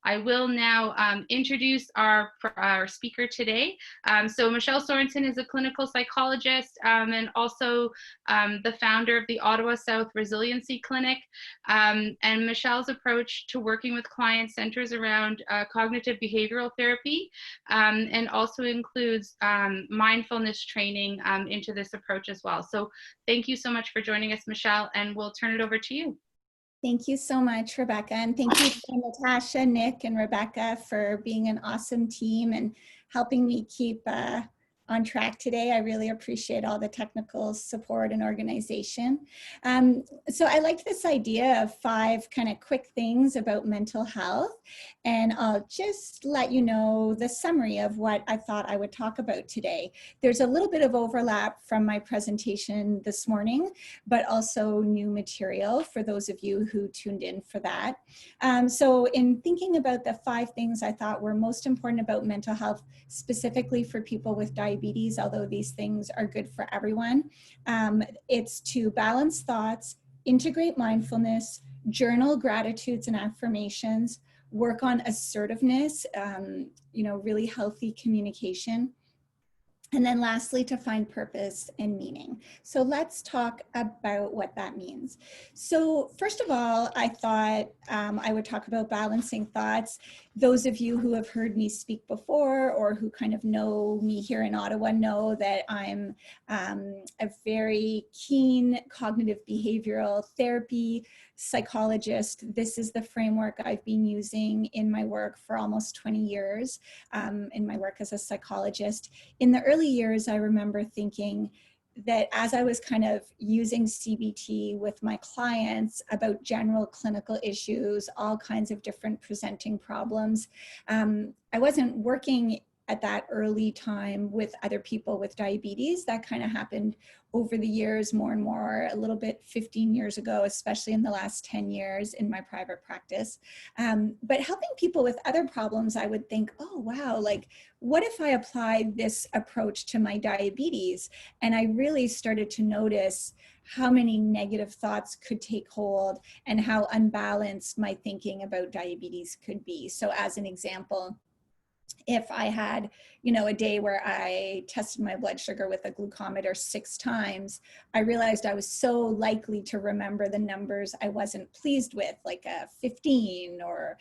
I will now introduce our speaker today. So Michelle Sorensen is a clinical psychologist and also the founder of the Ottawa South Resiliency Clinic. And Michelle's approach to working with clients centers around cognitive behavioral therapy and also includes mindfulness training into this approach as well. So thank you so much for joining us, Michelle, and we'll turn it over to you. Thank you so much, Rebecca. And thank you to Natasha, Nick, and Rebecca for being an awesome team and helping me keep on track today. I really appreciate all the technical support and organization. So I liked this idea of 5 kind of quick things about mental health. And I'll just let you know the summary of what I thought I would talk about today. There's a little bit of overlap from my presentation this morning, but also new material for those of you who tuned in for that. So in thinking about the 5 things I thought were most important about mental health, specifically for people with diabetes, although these things are good for everyone, it's to balance thoughts, integrate mindfulness, journal gratitudes and affirmations, work on assertiveness, really healthy communication. And then lastly, to find purpose and meaning. So let's talk about what that means. So first of all, I thought I would talk about balancing thoughts. Those of you who have heard me speak before or who kind of know me here in Ottawa know that I'm a very keen cognitive behavioral therapy psychologist. This is the framework I've been using in my work for almost 20 years, in my work as a psychologist. In the early years, I remember thinking that as I was kind of using CBT with my clients about general clinical issues, all kinds of different presenting problems, I wasn't working at that early time with other people with diabetes. That kind of happened over the years, more and more, a little bit 15 years ago, especially in the last 10 years in my private practice. But helping people with other problems, I would think, oh, wow, like, what if I applied this approach to my diabetes? And I really started to notice how many negative thoughts could take hold and how unbalanced my thinking about diabetes could be. So as an example, if I had, a day where I tested my blood sugar with a glucometer 6 times, I realized I was so likely to remember the numbers I wasn't pleased with, like a 15 or,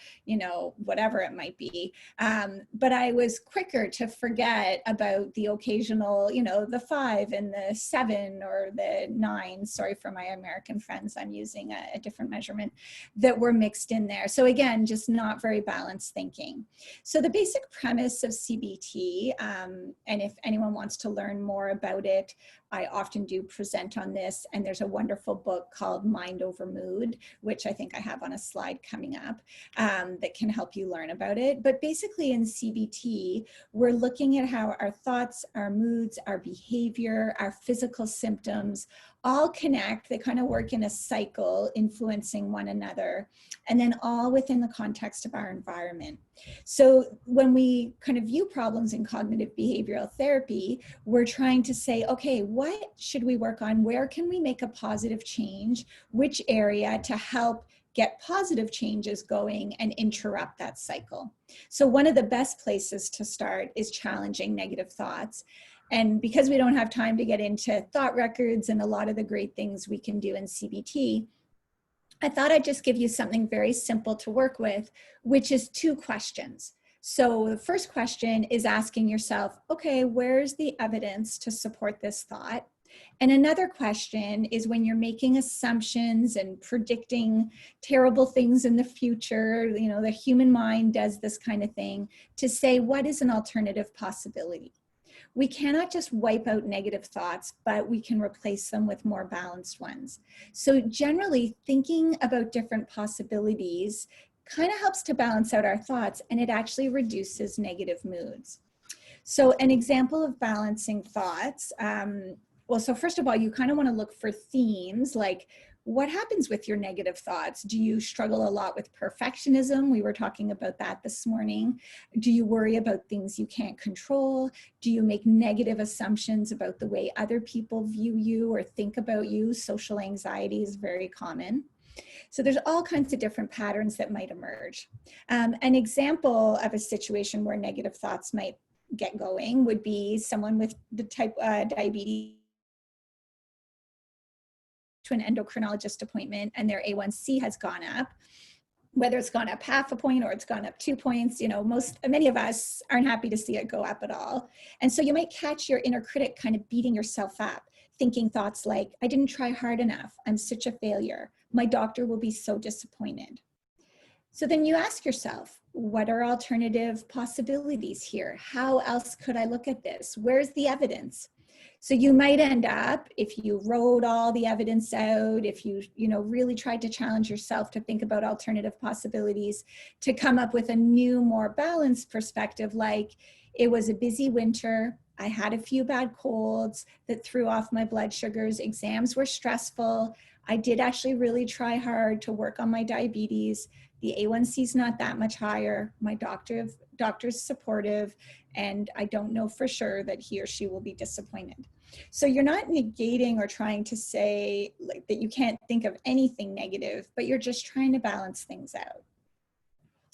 whatever it might be. But I was quicker to forget about the occasional, the 5 and the 7 or the 9, sorry for my American friends, I'm using a different measurement, that were mixed in there. So again, just not very balanced thinking. So the basic premise of CBT, and if anyone wants to learn more about it, I often do present on this, and there's a wonderful book called Mind Over Mood, which I think I have on a slide coming up, that can help you learn about it. But basically in CBT, we're looking at how our thoughts, our moods, our behavior, our physical symptoms all connect. They kind of work in a cycle, influencing one another, and then all within the context of our environment. So when we kind of view problems in cognitive behavioral therapy, we're trying to say, okay, what should we work on? Where can we make a positive change? Which area to help get positive changes going and interrupt that cycle? So one of the best places to start is challenging negative thoughts. And because we don't have time to get into thought records and a lot of the great things we can do in CBT, I thought I'd just give you something very simple to work with, which is 2 questions. So the first question is asking yourself, okay, where's the evidence to support this thought? And another question is when you're making assumptions and predicting terrible things in the future, the human mind does this kind of thing, to say, what is an alternative possibility? We cannot just wipe out negative thoughts, but we can replace them with more balanced ones. So generally, thinking about different possibilities kind of helps to balance out our thoughts, and it actually reduces negative moods. So an example of balancing thoughts, so first of all, you kind of want to look for themes, like what happens with your negative thoughts? Do you struggle a lot with perfectionism? We were talking about that this morning. Do you worry about things you can't control? Do you make negative assumptions about the way other people view you or think about you? Social anxiety is very common. So there's all kinds of different patterns that might emerge. An example of a situation where negative thoughts might get going would be someone with the type diabetes to an endocrinologist appointment and their A1C has gone up. Whether it's gone up half a point or it's gone up 2 points, you know, many of us aren't happy to see it go up at all. And so you might catch your inner critic kind of beating yourself up, thinking thoughts like, I didn't try hard enough. I'm such a failure. My doctor will be so disappointed. So then you ask yourself, what are alternative possibilities here? How else could I look at this? Where's the evidence? So you might end up, if you wrote all the evidence out, if you really tried to challenge yourself to think about alternative possibilities, to come up with a new, more balanced perspective, like it was a busy winter, I had a few bad colds that threw off my blood sugars, exams were stressful, I did actually really try hard to work on my diabetes, the A1C is not that much higher, my doctor's supportive, and I don't know for sure that he or she will be disappointed. So you're not negating or trying to say like that you can't think of anything negative, but you're just trying to balance things out.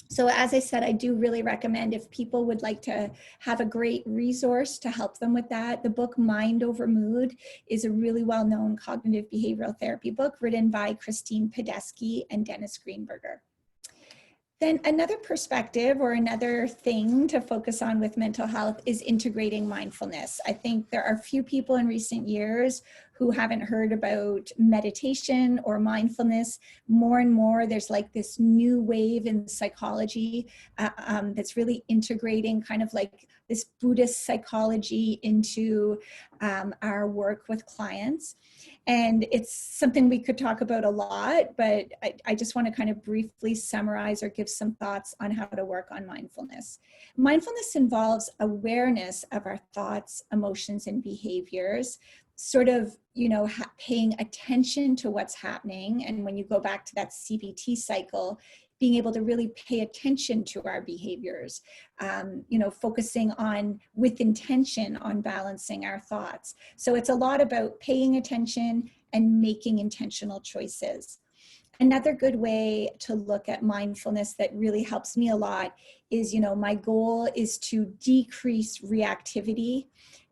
So as I said, I do really recommend if people would like to have a great resource to help them with that. The book Mind Over Mood is a really well-known cognitive behavioral therapy book written by Christine Podesky and Dennis Greenberger. Then another perspective or another thing to focus on with mental health is integrating mindfulness. I think there are few people in recent years who haven't heard about meditation or mindfulness. More and more, there's like this new wave in psychology that's really integrating kind of like this Buddhist psychology into our work with clients. And it's something we could talk about a lot, but I just want to kind of briefly summarize or give some thoughts on how to work on mindfulness. Mindfulness involves awareness of our thoughts, emotions, and behaviors, sort of, paying attention to what's happening. And when you go back to that CBT cycle, being able to really pay attention to our behaviors, focusing on with intention on balancing our thoughts. So it's a lot about paying attention and making intentional choices. Another good way to look at mindfulness that really helps me a lot is, my goal is to decrease reactivity.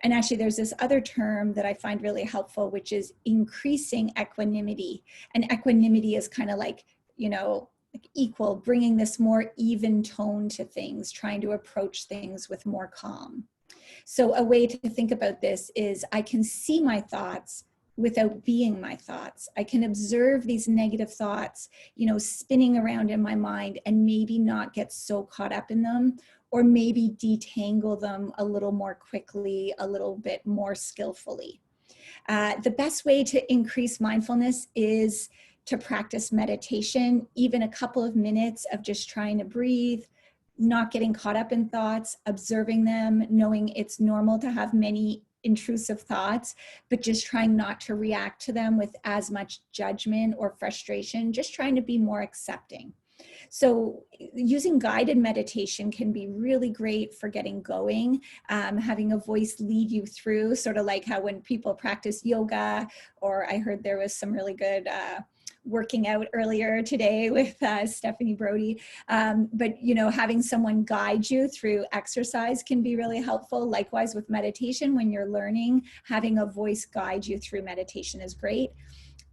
And actually there's this other term that I find really helpful, which is increasing equanimity. And equanimity is kind of like, equal, bringing this more even tone to things, trying to approach things with more calm. So a way to think about this is I can see my thoughts without being my thoughts. I can observe these negative thoughts, spinning around in my mind and maybe not get so caught up in them, or maybe detangle them a little more quickly, a little bit more skillfully. The best way to increase mindfulness is to practice meditation, even a couple of minutes of just trying to breathe, not getting caught up in thoughts, observing them, knowing it's normal to have many intrusive thoughts, but just trying not to react to them with as much judgment or frustration, just trying to be more accepting. So using guided meditation can be really great for getting going, having a voice lead you through, sort of like how when people practice yoga, or I heard there was some really good working out earlier today with Stephanie Brody. But having someone guide you through exercise can be really helpful. Likewise with meditation, when you're learning, having a voice guide you through meditation is great.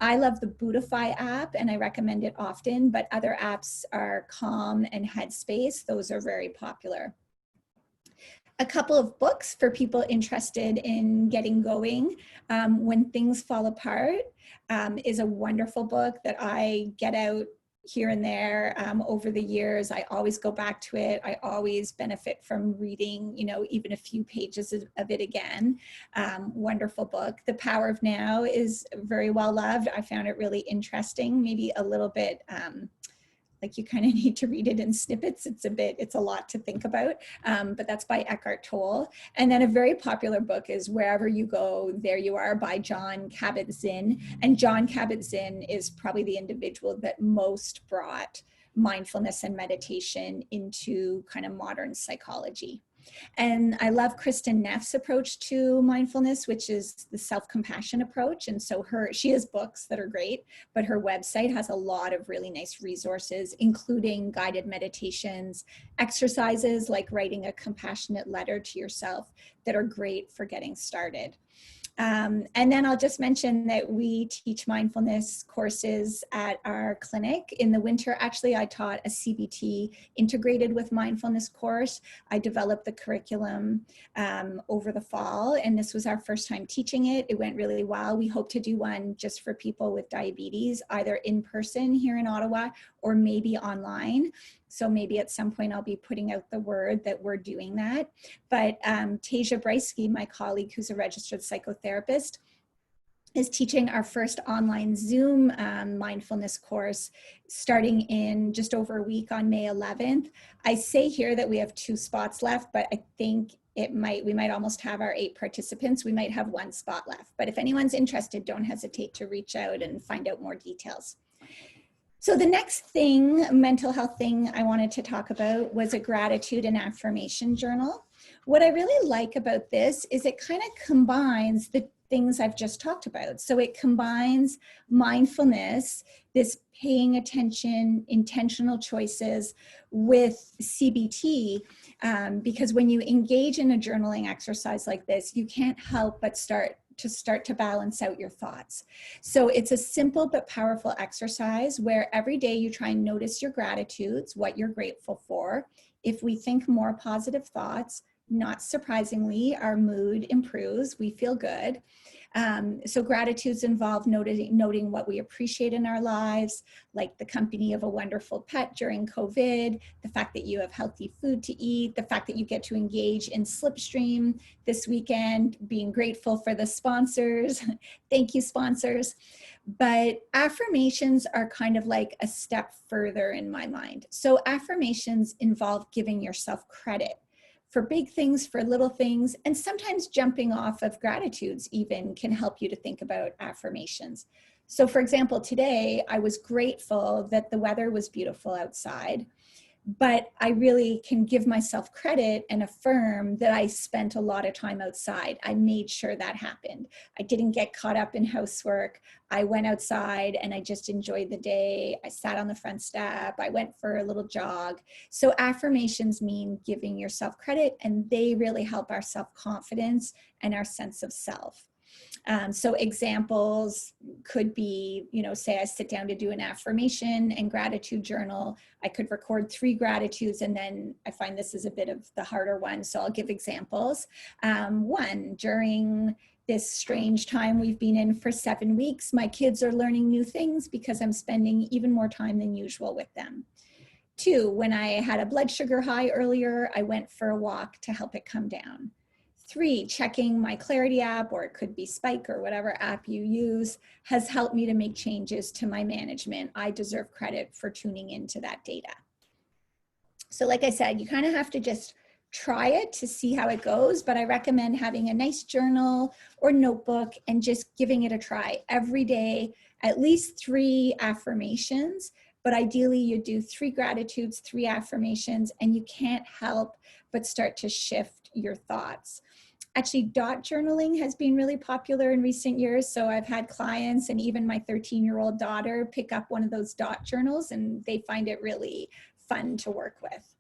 I love the Buddhify app and I recommend it often, but other apps are Calm and Headspace. Those are very popular. A couple of books for people interested in getting going. When Things Fall Apart is a wonderful book that I get out here and there over the years. I always go back to it. I always benefit from reading, even a few pages of it again. Wonderful book. The Power of Now is very well loved. I found it really interesting, maybe a little bit like you kind of need to read it in snippets. It's a lot to think about, but that's by Eckhart Tolle. And then a very popular book is Wherever You Go, There You Are by Jon Kabat-Zinn. And Jon Kabat-Zinn is probably the individual that most brought mindfulness and meditation into kind of modern psychology. And I love Kristen Neff's approach to mindfulness, which is the self-compassion approach. And so she has books that are great, but her website has a lot of really nice resources, including guided meditations, exercises like writing a compassionate letter to yourself that are great for getting started. And then I'll just mention that we teach mindfulness courses at our clinic. In the winter, actually, I taught a CBT integrated with mindfulness course. I developed the curriculum over the fall, and this was our first time teaching it. It went really well. We hope to do one just for people with diabetes, either in person here in Ottawa or maybe online. So maybe at some point I'll be putting out the word that we're doing that. But Tasia Breisky, my colleague who's a registered psychotherapist, is teaching our first online Zoom mindfulness course starting in just over a week on May 11th. I say here that we have 2 spots left, but I think we might almost have our 8 participants. We might have 1 spot left. But if anyone's interested, don't hesitate to reach out and find out more details. So the next thing, mental health thing I wanted to talk about was a gratitude and affirmation journal. What I really like about this is it kind of combines the things I've just talked about. So it combines mindfulness, this paying attention, intentional choices with CBT, because when you engage in a journaling exercise like this, you can't help but start to balance out your thoughts. So it's a simple but powerful exercise where every day you try and notice your gratitudes, what you're grateful for. If we think more positive thoughts, not surprisingly, our mood improves, we feel good. So gratitudes involve noting what we appreciate in our lives, like the company of a wonderful pet during COVID, the fact that you have healthy food to eat, the fact that you get to engage in Slipstream this weekend, being grateful for the sponsors. Thank you, sponsors. But affirmations are kind of like a step further in my mind. So affirmations involve giving yourself credit for big things, for little things, and sometimes jumping off of gratitudes even can help you to think about affirmations. So for example, today I was grateful that the weather was beautiful outside, but I really can give myself credit and affirm that I spent a lot of time outside. I made sure that happened. I didn't get caught up in housework. I went outside and I just enjoyed the day. I sat on the front step. I went for a little jog. So affirmations mean giving yourself credit, and they really help our self-confidence and our sense of self. So examples could be, say I sit down to do an affirmation and gratitude journal. I could record 3 gratitudes, and then I find this is a bit of the harder one. So I'll give examples. 1, during this strange time we've been in for 7 weeks, my kids are learning new things because I'm spending even more time than usual with them. 2, when I had a blood sugar high earlier, I went for a walk to help it come down. 3, checking my Clarity app, or it could be Spike or whatever app you use, has helped me to make changes to my management. I deserve credit for tuning into that data. So like I said, you kind of have to just try it to see how it goes, but I recommend having a nice journal or notebook and just giving it a try every day, at least 3 affirmations, but ideally you do 3 gratitudes, 3 affirmations, and you can't help but start to shift your thoughts. Actually, dot journaling has been really popular in recent years. So I've had clients and even my 13-year-old daughter pick up one of those dot journals, and they find it really fun to work with.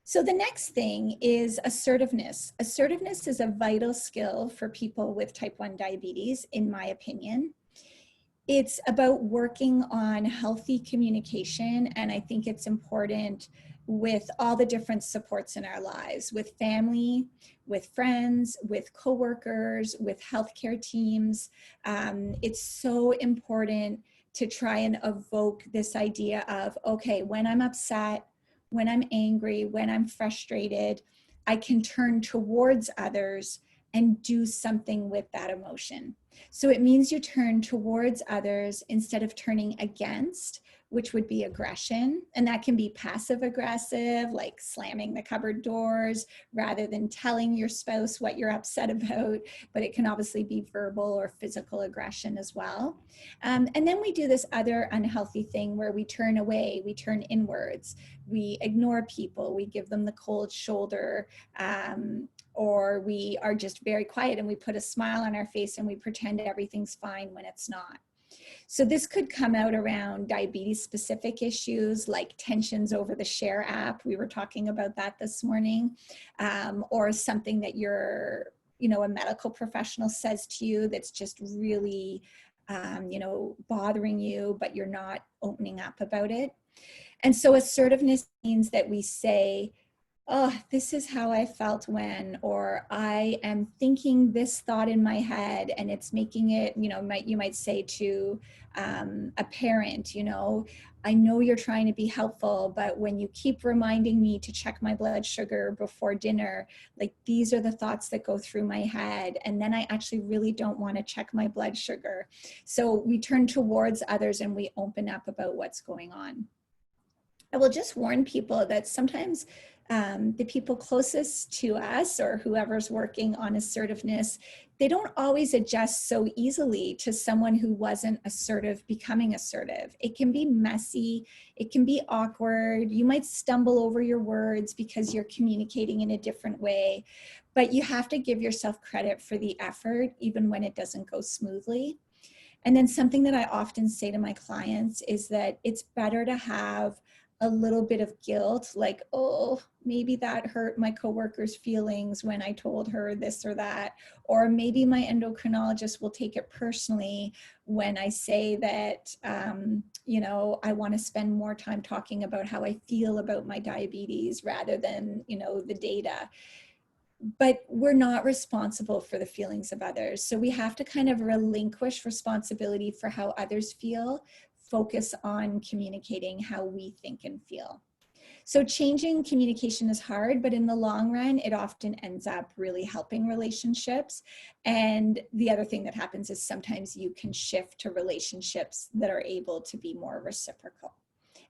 So the next thing is assertiveness. Assertiveness is a vital skill for people with type 1 diabetes, in my opinion. It's about working on healthy communication, and I think it's important with all the different supports in our lives, with family, with friends, with coworkers, with healthcare teams. It's so important to try and evoke this idea of, okay, when I'm upset, when I'm angry, when I'm frustrated, I can turn towards others and do something with that emotion. So it means you turn towards others instead of turning against, which would be aggression. And that can be passive aggressive, like slamming the cupboard doors rather than telling your spouse what you're upset about, but it can obviously be verbal or physical aggression as well. And then we do this other unhealthy thing where we turn away, we turn inwards, we ignore people, we give them the cold shoulder, or we are just very quiet and we put a smile on our face and we pretend everything's fine when it's not. So this could come out around diabetes specific issues like tensions over the Share app. We were talking about that this morning, or something that your, a medical professional says to you that's just really, bothering you, but you're not opening up about it. And so assertiveness means that we say, oh, this is how I felt when, or I am thinking this thought in my head and it's making it, you might say to a parent, I know you're trying to be helpful, but when you keep reminding me to check my blood sugar before dinner, like these are the thoughts that go through my head. And then I actually really don't want to check my blood sugar. So we turn towards others and we open up about what's going on. I will just warn people that sometimes the people closest to us or whoever's working on assertiveness, they don't always adjust so easily to someone who wasn't assertive becoming assertive. It can be messy, it can be awkward, you might stumble over your words because you're communicating in a different way, but you have to give yourself credit for the effort even when it doesn't go smoothly. And then something that I often say to my clients is that it's better to have a little bit of guilt, like, oh, maybe that hurt my coworker's feelings when I told her this or that, or maybe my endocrinologist will take it personally when I say that, I want to spend more time talking about how I feel about my diabetes rather than, the data. But we're not responsible for the feelings of others. So we have to kind of relinquish responsibility for how others feel, focus on communicating how we think and feel. So changing communication is hard, but in the long run, it often ends up really helping relationships. And the other thing that happens is sometimes you can shift to relationships that are able to be more reciprocal.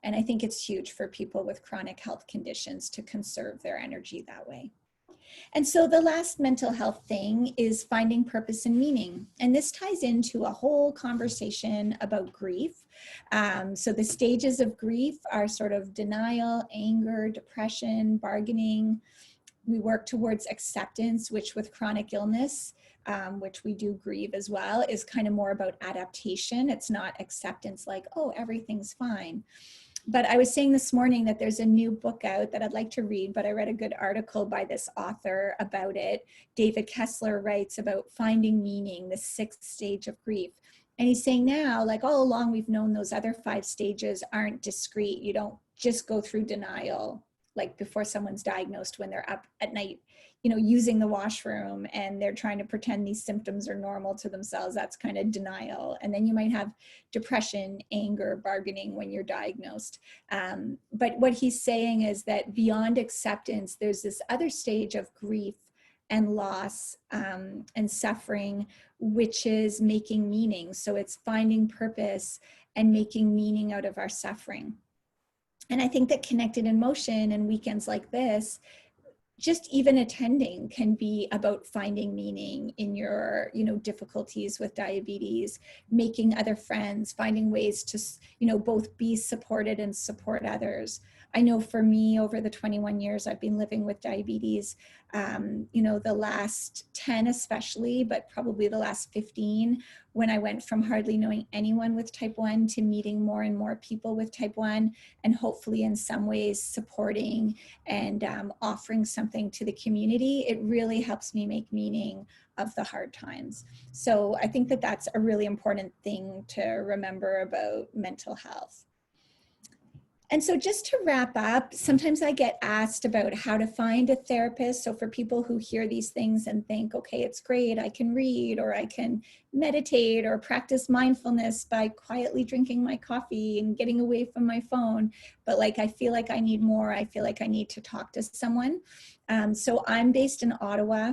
And I think it's huge for people with chronic health conditions to conserve their energy that way. And so the last mental health thing is finding purpose and meaning. And this ties into a whole conversation about grief. So the stages of grief are sort of denial, anger, depression, bargaining. We work towards acceptance, which with chronic illness, which we do grieve as well, is kind of more about adaptation. It's not acceptance like, oh, everything's fine. But I was saying this morning that there's a new book out that I'd like to read, but I read a good article by this author about it. David Kessler writes about finding meaning, the 6th stage of grief. And he's saying now, like all along, we've known those other 5 stages aren't discrete. You don't just go through denial, like before someone's diagnosed when they're up at night, using the washroom and they're trying to pretend these symptoms are normal to themselves. That's kind of denial. And then you might have depression, anger, bargaining when you're diagnosed. But what he's saying is that beyond acceptance, there's this other stage of grief and loss and suffering, which is making meaning. So it's finding purpose and making meaning out of our suffering. And I think that Connected in Motion and weekends like this, just even attending can be about finding meaning in your, difficulties with diabetes, making other friends, finding ways to, both be supported and support others. I know for me, over the 21 years I've been living with diabetes, the last 10 especially, but probably the last 15, when I went from hardly knowing anyone with type 1 to meeting more and more people with type 1, and hopefully in some ways supporting and offering something to the community, it really helps me make meaning of the hard times. So I think that that's a really important thing to remember about mental health. And so just to wrap up, sometimes I get asked about how to find a therapist. So for people who hear these things and think, okay, it's great, I can read, or I can meditate or practice mindfulness by quietly drinking my coffee and getting away from my phone. But I feel like I need more. I feel like I need to talk to someone. So I'm based in Ottawa.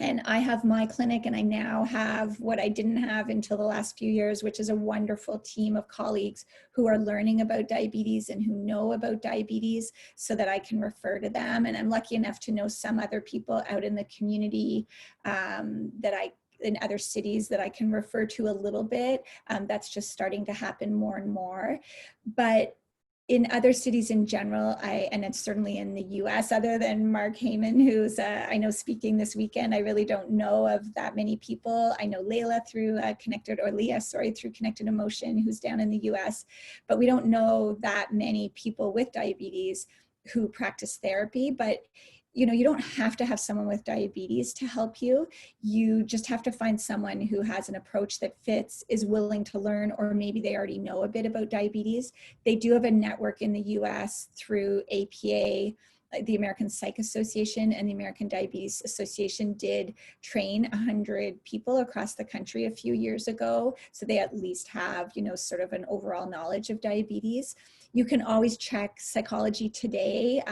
And I have my clinic, and I now have what I didn't have until the last few years, which is a wonderful team of colleagues who are learning about diabetes and who know about diabetes, so that I can refer to them. And I'm lucky enough to know some other people out in the community in other cities that I can refer to a little bit. That's just starting to happen more and more. But in other cities in general, and it's certainly in the US, other than Mark Heyman, who's I know speaking this weekend, I really don't know of that many people. I know Leah through through Connected Emotion, who's down in the US, but we don't know that many people with diabetes who practice therapy. But you don't have to have someone with diabetes to help you. You just have to find someone who has an approach that fits, is willing to learn, or maybe they already know a bit about diabetes. They do have a network in the US through APA. The American Psych Association and the American Diabetes Association did train 100 people across the country a few years ago. So they at least have, sort of an overall knowledge of diabetes. You can always check Psychology Today,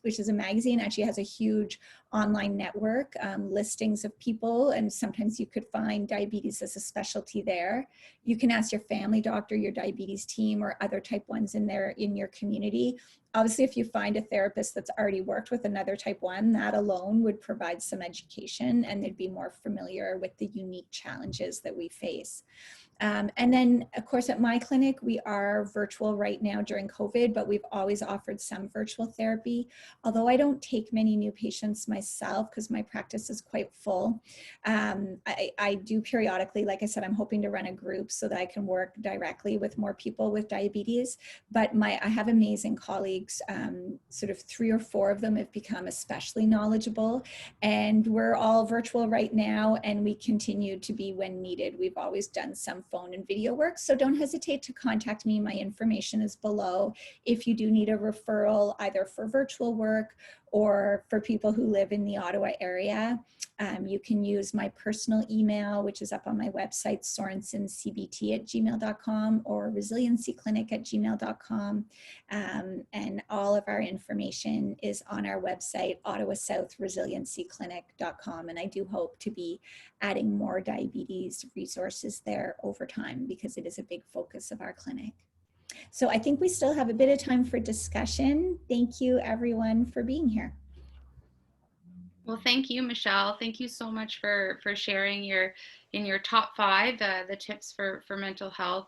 which is a magazine, actually has a huge online network, listings of people, and sometimes you could find diabetes as a specialty there. You can ask your family doctor, your diabetes team, or other type 1s in your community. Obviously, if you find a therapist that's already worked with another type 1, that alone would provide some education, and they'd be more familiar with the unique challenges that we face. And then, of course, at my clinic, we are virtual right now during COVID, but we've always offered some virtual therapy. Although I don't take many new patients myself because my practice is quite full. I do periodically, like I said, I'm hoping to run a group so that I can work directly with more people with diabetes. But I have amazing colleagues, sort of 3 or 4 of them have become especially knowledgeable. And we're all virtual right now, and we continue to be when needed. We've always done some phone and video work, so don't hesitate to contact me. My information is below if you do need a referral, either for virtual work or for people who live in the Ottawa area. You can use my personal email, which is up on my website, sorensencbt@gmail.com, or resiliencyclinic@gmail.com. And all of our information is on our website, Ottawa South Resiliency Clinic.com. And I do hope to be adding more diabetes resources there over time, because it is a big focus of our clinic. So I think we still have a bit of time for discussion. Thank you, everyone, for being here. Well, thank you, Michelle. Thank you so much for sharing in your top 5 the tips for mental health.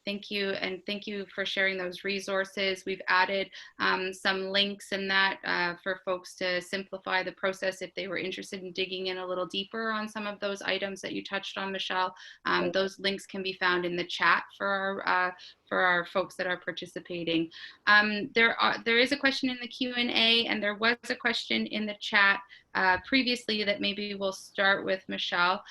Thank you, and thank you for sharing those resources. We've added some links in that for folks to simplify the process if they were interested in digging in a little deeper on some of those items that you touched on, Michelle. Those links can be found in the chat for our folks that are participating. There is a question in the Q&A, and there was a question in the chat previously that maybe we'll start with Michelle.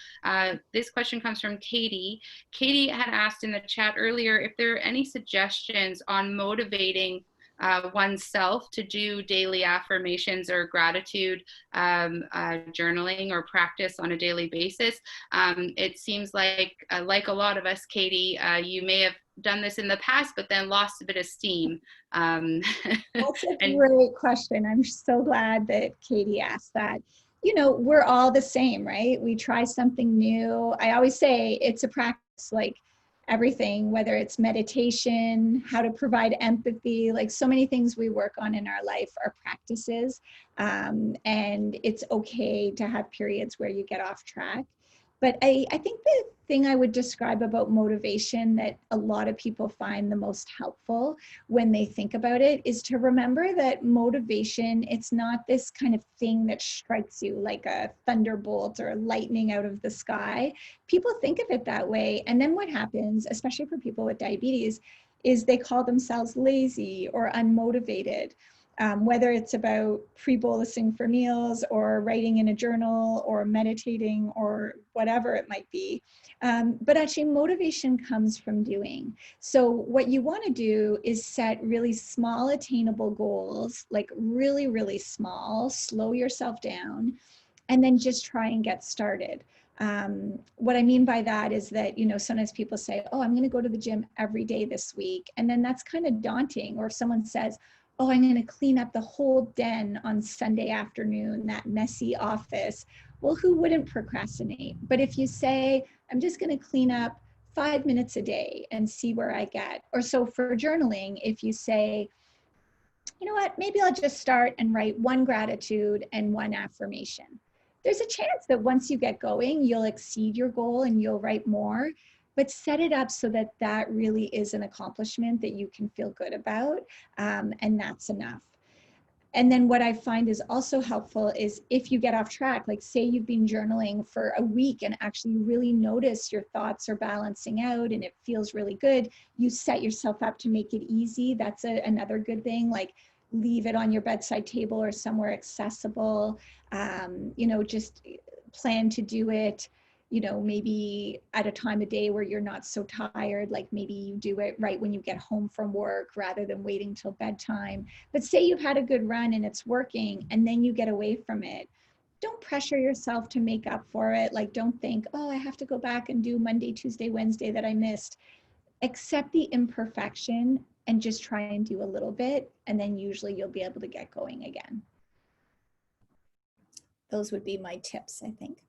This question comes from Katie. Katie had asked in the chat earlier if there are any suggestions on motivating oneself to do daily affirmations or gratitude journaling or practice on a daily basis. It seems like a lot of us, Katie, you may have done this in the past, but then lost a bit of steam. That's a great question. I'm so glad that Katie asked that. We're all the same, right? We try something new. I always say it's a practice, like everything, whether it's meditation, how to provide empathy, like so many things we work on in our life are practices. And it's okay to have periods where you get off track. But I think the thing I would describe about motivation that a lot of people find the most helpful when they think about it is to remember that motivation, it's not this kind of thing that strikes you like a thunderbolt or lightning out of the sky. People think of it that way. And then what happens, especially for people with diabetes, is they call themselves lazy or unmotivated. Whether it's about pre-bolusing for meals or writing in a journal or meditating or whatever it might be. But actually motivation comes from doing. So what you want to do is set really small attainable goals, like really, really small, slow yourself down, and then just try and get started. What I mean by that is that, sometimes people say, oh, I'm going to go to the gym every day this week. And then that's kind of daunting. Or if someone says, oh, I'm going to clean up the whole den on Sunday afternoon, that messy office. Well, who wouldn't procrastinate? But if you say, I'm just going to clean up 5 minutes a day and see where I get, or so for journaling, if you say, you know what, maybe I'll just start and write one gratitude and one affirmation. There's a chance that once you get going, you'll exceed your goal and you'll write more, but set it up so that that really is an accomplishment that you can feel good about, and that's enough. And then what I find is also helpful is if you get off track, like say you've been journaling for a week and actually really notice your thoughts are balancing out and it feels really good, you set yourself up to make it easy. That's another good thing, like leave it on your bedside table or somewhere accessible. Just plan to do it, maybe at a time of day where you're not so tired, like maybe you do it right when you get home from work rather than waiting till bedtime. But say you've had a good run and it's working and then you get away from it. Don't pressure yourself to make up for it. Like, don't think, oh, I have to go back and do Monday, Tuesday, Wednesday that I missed. Accept the imperfection and just try and do a little bit. And then usually you'll be able to get going again. Those would be my tips, I think.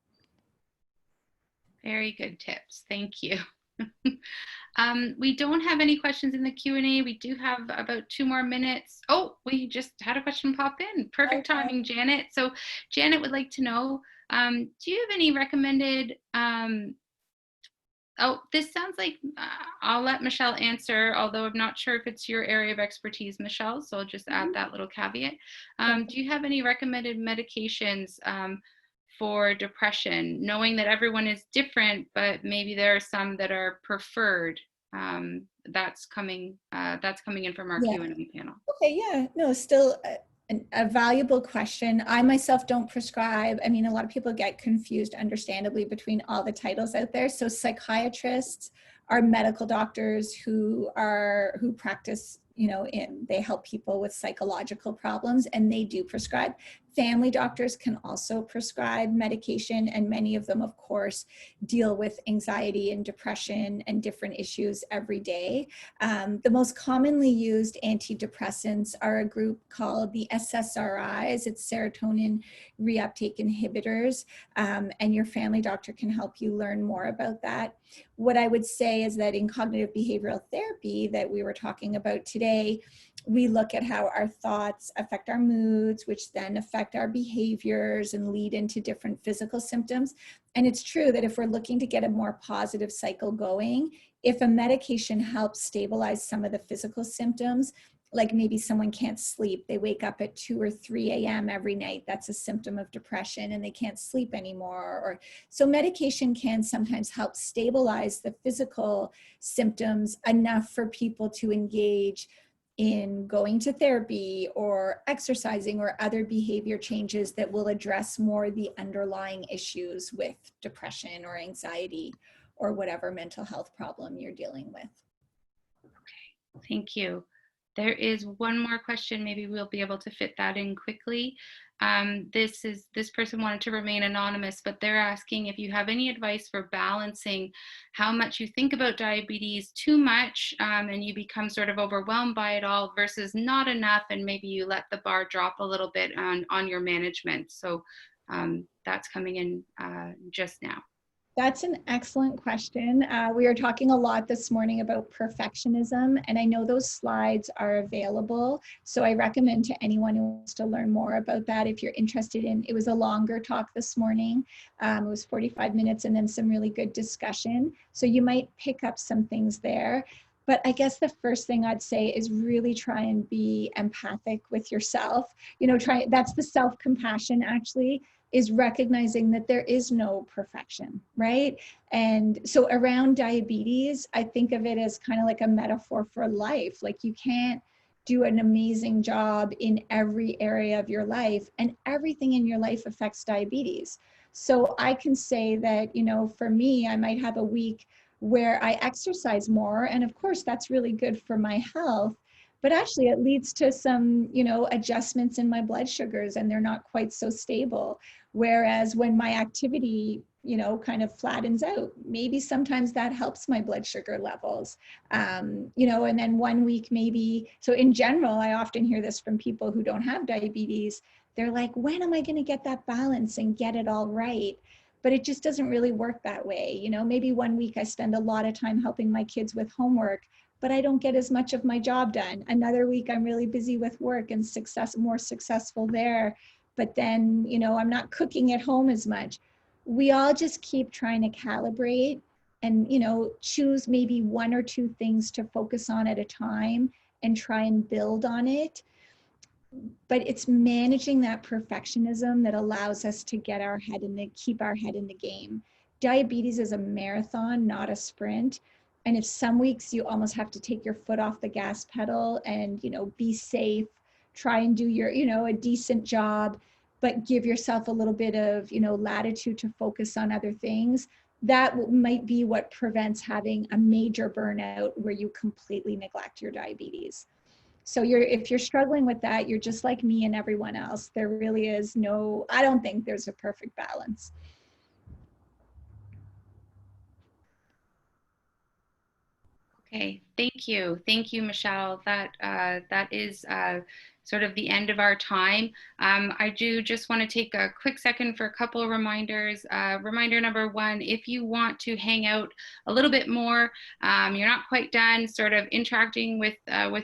Very good tips. Thank you. We don't have any questions in the Q&A. We do have about 2 more minutes. Oh, we just had a question pop in. Perfect timing, Janet. So Janet would like to know, do you have any recommended, this sounds like, I'll let Michelle answer, although I'm not sure if it's your area of expertise, Michelle, so I'll just add that little caveat. Do you have any recommended medications for depression, knowing that everyone is different, but maybe there are some that are preferred? That's coming in from our Q&A panel. Okay, yeah, no, still a valuable question. I myself don't prescribe. I mean, a lot of people get confused, understandably, between all the titles out there. So psychiatrists are medical doctors who practice, they help people with psychological problems, and they do prescribe. Family doctors can also prescribe medication, and many of them, of course, deal with anxiety and depression and different issues every day. The most commonly used antidepressants are a group called the SSRIs. It's serotonin reuptake inhibitors, and your family doctor can help you learn more about that. What I would say is that in cognitive behavioral therapy that we were talking about today, we look at how our thoughts affect our moods, which then affect our behaviors and lead into different physical symptoms. And it's true that if we're looking to get a more positive cycle going, if a medication helps stabilize some of the physical symptoms, like maybe someone can't sleep, they wake up at 2 or 3 a.m. every night, that's a symptom of depression, and they can't sleep anymore. So medication can sometimes help stabilize the physical symptoms enough for people to engage in going to therapy or exercising or other behavior changes that will address more the underlying issues with depression or anxiety or whatever mental health problem you're dealing with. Okay, thank you. There is one more question. Maybe we'll be able to fit that in quickly. This person wanted to remain anonymous, but they're asking if you have any advice for balancing how much you think about diabetes too much and you become sort of overwhelmed by it all versus not enough, and maybe you let the bar drop a little bit on your management. So that's coming in just now. That's an excellent question. We are talking a lot this morning about perfectionism, and I know those slides are available. So I recommend to anyone who wants to learn more about that, if you're interested in, it was a longer talk this morning. It was 45 minutes and then some really good discussion. So you might pick up some things there. But I guess the first thing I'd say is really try and be empathic with yourself. That's the self-compassion actually, is recognizing that there is no perfection, right? And so around diabetes, I think of it as kind of like a metaphor for life. Like you can't do an amazing job in every area of your life, and everything in your life affects diabetes. So I can say that, for me, I might have a week where I exercise more, and of course that's really good for my health. but actually it leads to some, you know, adjustments in my blood sugars, and they're not quite so stable. Whereas when my activity, you know, kind of flattens out, maybe sometimes that helps my blood sugar levels. You know, and then one week maybe, so in general, I often hear this from people who don't have diabetes. They're like, when am I going to get that balance and get it all right? But it just doesn't really work that way. You know, maybe one week I spend a lot of time helping my kids with homework, but I don't get as much of my job done. Another week I'm really busy with work and more successful there. But then, you know, I'm not cooking at home as much. We all just keep trying to calibrate and, you know, choose maybe one or two things to focus on at a time and try and build on it. But it's managing that perfectionism that allows us to get our head in the, keep our head in the game. Diabetes is a marathon, not a sprint. And if some weeks you almost have to take your foot off the gas pedal and, you know, be safe, try and do your, you know, a decent job, but give yourself a little bit of, you know, latitude to focus on other things, that might be what prevents having a major burnout where you completely neglect your diabetes. So if you're struggling with that, you're just like me and everyone else. There really is no, I don't think there's a perfect balance. Okay, thank you. Thank you, Michelle. That is sort of the end of our time. I do just want to take a quick second for a couple of reminders. Reminder number one, if you want to hang out a little bit more, you're not quite done sort of interacting with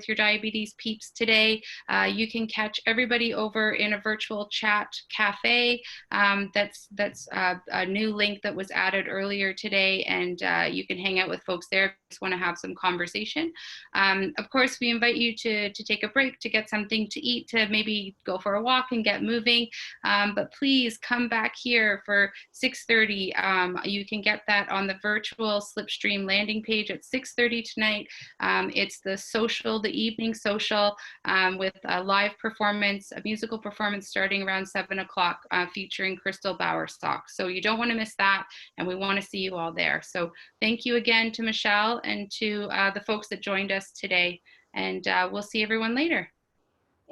your diabetes peeps today, you can catch everybody over in a virtual chat cafe. That's a new link that was added earlier today, and you can hang out with folks there if you just want to have some conversation. Of course, we invite you to take a break, to get something to eat, to maybe go for a walk and get moving. But please come back here for 6:30. You can get that on the virtual Slipstream landing page at 6:30 tonight. It's the evening social, with a live performance, a musical performance starting around 7 o'clock, featuring Crystal Bowerstock. So you don't want to miss that, and we want to see you all there. So thank you again to Michelle and to the folks that joined us today, and we'll see everyone later.